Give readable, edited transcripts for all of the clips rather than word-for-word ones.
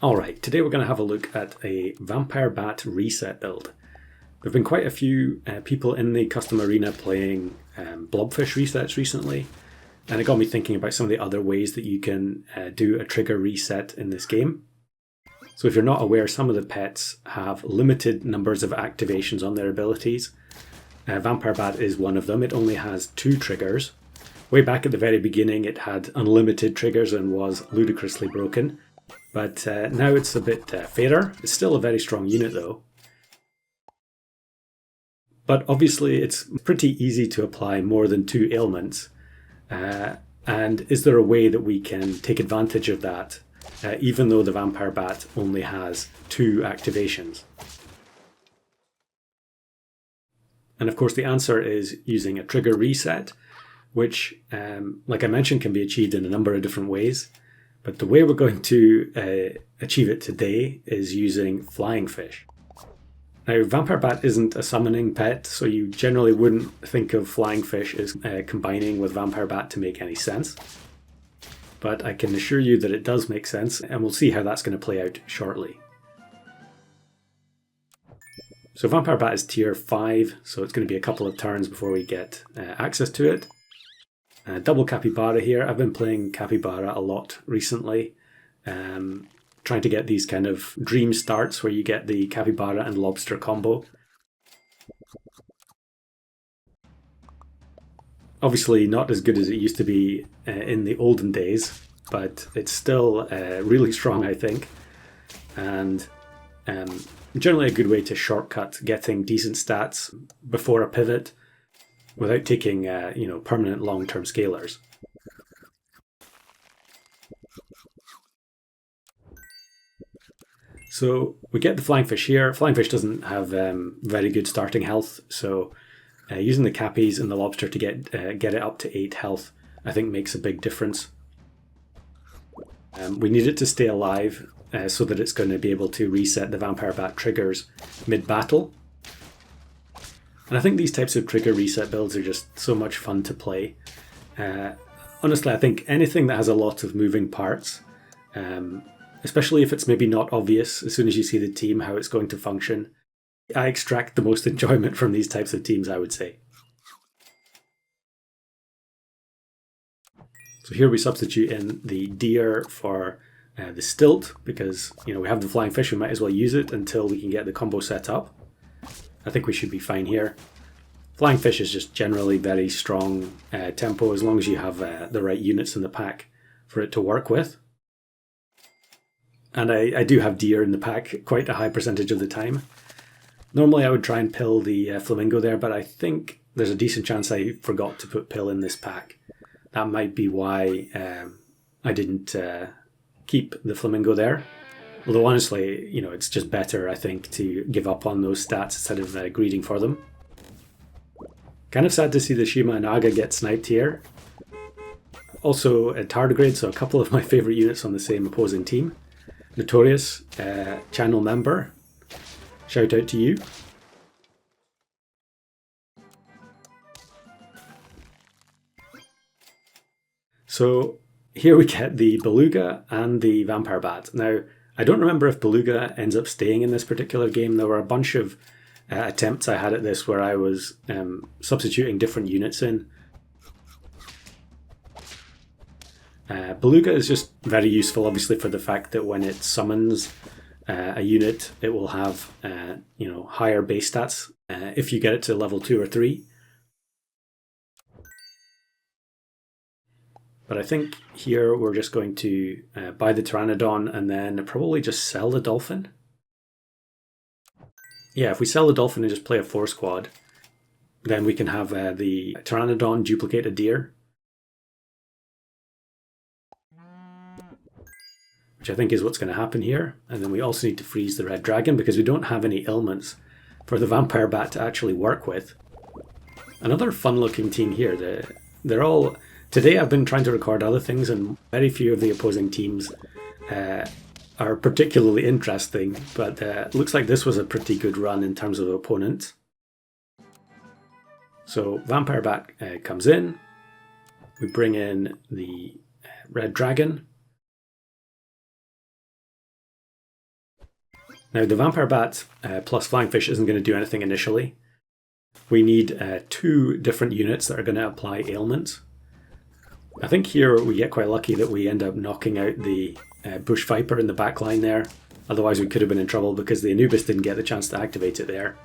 Alright, today we're going to have a look at a Vampire Bat reset build. There have been quite a few people in the custom arena playing blobfish resets recently, and it got me thinking about some of the other ways that you can do a trigger reset in this game. So if you're not aware, some of the pets have limited numbers of activations on their abilities. Vampire Bat is one of them. It only has 2 triggers. Way back at the very beginning it had unlimited triggers and was ludicrously broken. But now it's a bit fairer. It's still a very strong unit though. But obviously it's pretty easy to apply more than 2 ailments. And is there a way that we can take advantage of that, even though the Vampire Bat only has 2 activations? And of course the answer is using a trigger reset, which, like I mentioned, can be achieved in a number of different ways. But the way we're going to achieve it today is using flying fish. Now, Vampire Bat isn't a summoning pet, so you generally wouldn't think of flying fish as combining with Vampire Bat to make any sense. But I can assure you that it does make sense, and we'll see how that's going to play out shortly. So Vampire Bat is tier 5, so it's going to be a couple of turns before we get access to it. Double Capybara here. I've been playing Capybara a lot recently, trying to get these kind of dream starts where you get the Capybara and Lobster combo. Obviously not as good as it used to be in the olden days, but it's still really strong, I think, and generally a good way to shortcut getting decent stats before a pivot without taking permanent long-term scalers. So we get the flying fish here. Flying fish doesn't have very good starting health, so using the cappies and the lobster to get it up to 8 health I think makes a big difference. We need it to stay alive so that it's going to be able to reset the Vampire Bat triggers mid-battle. And I think these types of trigger reset builds are just so much fun to play. Honestly, I think anything that has a lot of moving parts, especially if it's maybe not obvious as soon as you see the team how it's going to function, I extract the most enjoyment from these types of teams, I would say. So here we substitute in the deer for the stilt, because we have the flying fish, we might as well use it until we can get the combo set up. I think we should be fine here. Flying fish is just generally very strong tempo as long as you have the right units in the pack for it to work with. And I do have deer in the pack quite a high percentage of the time. Normally I would try and pill the flamingo there, but I think there's a decent chance I forgot to put pill in this pack. That might be why I didn't keep the flamingo there. Although honestly, it's just better, I think, to give up on those stats instead of greeding for them. Kind of sad to see the Shima and Naga get sniped here. Also a tardigrade, so a couple of my favourite units on the same opposing team. Notorious, channel member, shout out to you. So here we get the Beluga and the Vampire Bat. Now, I don't remember if Beluga ends up staying in this particular game. There were a bunch of attempts I had at this where I was substituting different units in. Beluga is just very useful, obviously, for the fact that when it summons a unit, it will have higher base stats if you get it to level 2 or 3. But I think here we're just going to buy the Pteranodon and then probably just sell the Dolphin. Yeah, if we sell the Dolphin and just play a 4 squad, then we can have the Pteranodon duplicate a deer, which I think is what's going to happen here. And then we also need to freeze the red dragon because we don't have any ailments for the Vampire Bat to actually work with. Another fun looking team here. They're all... Today I've been trying to record other things and very few of the opposing teams are particularly interesting, but it looks like this was a pretty good run in terms of opponents. So Vampire Bat comes in, we bring in the red dragon, Now the Vampire Bat plus Flying Fish isn't going to do anything initially. We need 2 different units that are going to apply ailments. I think here we get quite lucky that we end up knocking out the Bush Viper in the back line there. Otherwise we could have been in trouble because the Anubis didn't get the chance to activate it there.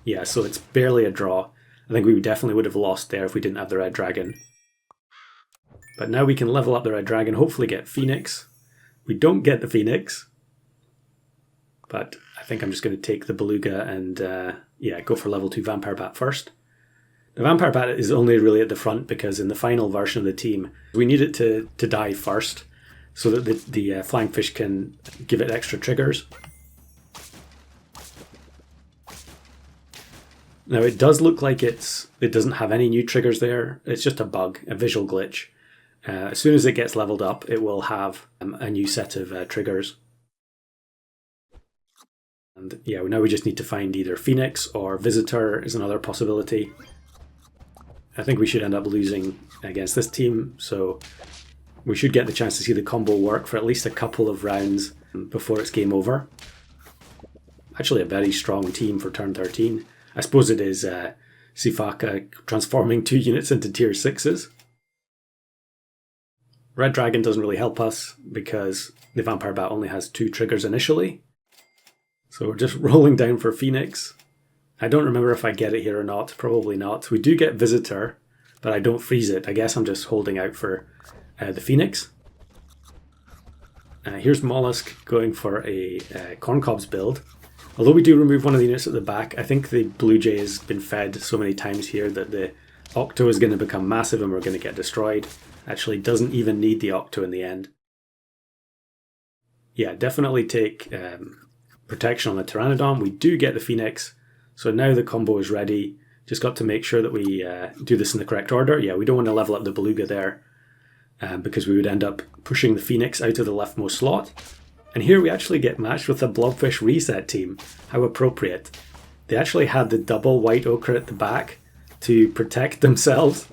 Yeah, so it's barely a draw. I think we definitely would have lost there if we didn't have the Red Dragon. But now we can level up the Red Dragon, hopefully get Phoenix. We don't get the Phoenix. But I think I'm just going to take the Beluga and go for level 2 Vampire Bat first. The Vampire Bat is only really at the front because in the final version of the team, we need it to die first so that the Flying Fish can give it extra triggers. Now it does look like it doesn't have any new triggers there. It's just a bug, a visual glitch. As soon as it gets leveled up, it will have a new set of triggers. And yeah, now we just need to find either Phoenix or Visitor is another possibility. I think we should end up losing against this team, so we should get the chance to see the combo work for at least a couple of rounds before it's game over. Actually a very strong team for turn 13. I suppose it is Sifaka transforming 2 units into tier 6s. Red Dragon doesn't really help us because the Vampire Bat only has 2 triggers initially. So we're just rolling down for Phoenix. I don't remember if I get it here or not, probably not. We do get Visitor, but I don't freeze it. I guess I'm just holding out for the Phoenix. Here's Mollusk going for a Corncobs build. Although we do remove one of the units at the back, I think the Blue Jay has been fed so many times here that the Octo is going to become massive and we're going to get destroyed. Actually doesn't even need the Octo in the end. Yeah, definitely take protection on the Pteranodon. We do get the Phoenix, so now the combo is ready. Just got to make sure that we do this in the correct order. Yeah, we don't want to level up the Beluga there because we would end up pushing the Phoenix out of the leftmost slot. And here we actually get matched with the Blobfish reset team. How appropriate. They actually had the double white ochre at the back to protect themselves.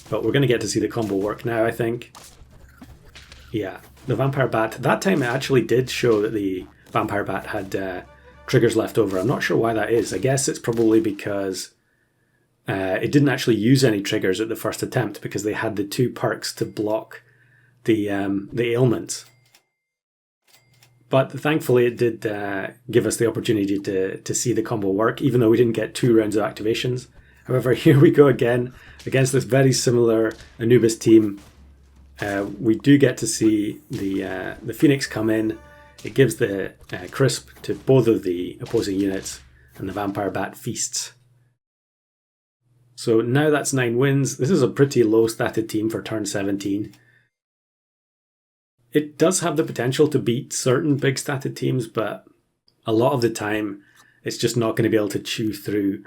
But we're going to get to see the combo work now, I think. Yeah, the Vampire Bat. That time it actually did show that the Vampire Bat had triggers left over. I'm not sure why that is. I guess it's probably because it didn't actually use any triggers at the first attempt because they had the 2 perks to block the ailments. But thankfully it did give us the opportunity to see the combo work, even though we didn't get 2 rounds of activations. However, here we go again against this very similar Anubis team. We do get to see the Phoenix come in. It gives the crisp to both of the opposing units, and the Vampire Bat feasts. So now that's 9 wins. This is a pretty low statted team for turn 17. It does have the potential to beat certain big statted teams, but a lot of the time it's just not going to be able to chew through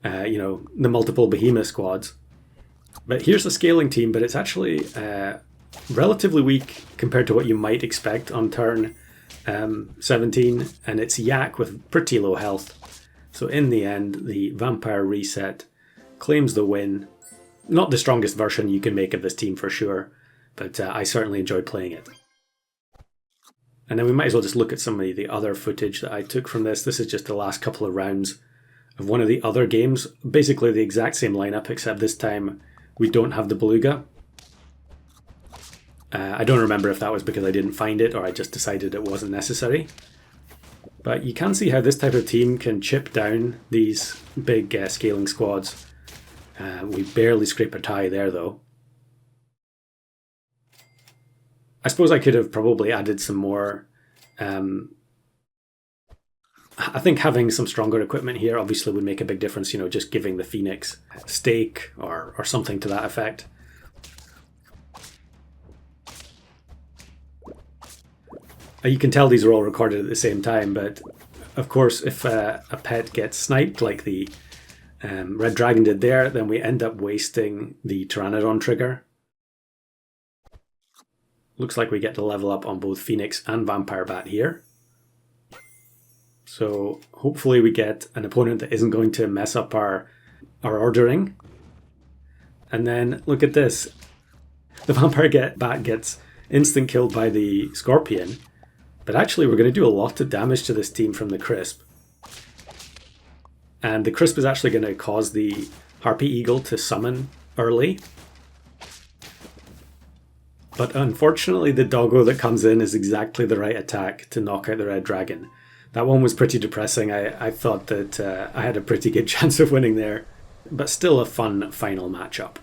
the multiple behemoth squads. But here's a scaling team, but it's actually relatively weak compared to what you might expect on turn 17, and it's Yak with pretty low health. So in the end, the Vampire reset claims the win. Not the strongest version you can make of this team for sure, but I certainly enjoyed playing it. And then we might as well just look at some of the other footage that I took from this. This is just the last couple of rounds of one of the other games. Basically the exact same lineup, except this time we don't have the Beluga. I don't remember if that was because I didn't find it or I just decided it wasn't necessary. But you can see how this type of team can chip down these big scaling squads. We barely scrape a tie there though. I suppose I could have probably added some more. I think having some stronger equipment here obviously would make a big difference, just giving the Phoenix stake or something to that effect. You can tell these are all recorded at the same time, but of course if a pet gets sniped like the Red Dragon did there, then we end up wasting the Pteranodon trigger. Looks like we get to level up on both Phoenix and Vampire Bat here. So hopefully we get an opponent that isn't going to mess up our ordering. And then look at this. The Vampire Bat gets instant killed by the Scorpion. But actually, we're going to do a lot of damage to this team from the Crisp. And the Crisp is actually going to cause the Harpy Eagle to summon early. But unfortunately, the doggo that comes in is exactly the right attack to knock out the Red Dragon. That one was pretty depressing. I thought that I had a pretty good chance of winning there. But still a fun final matchup.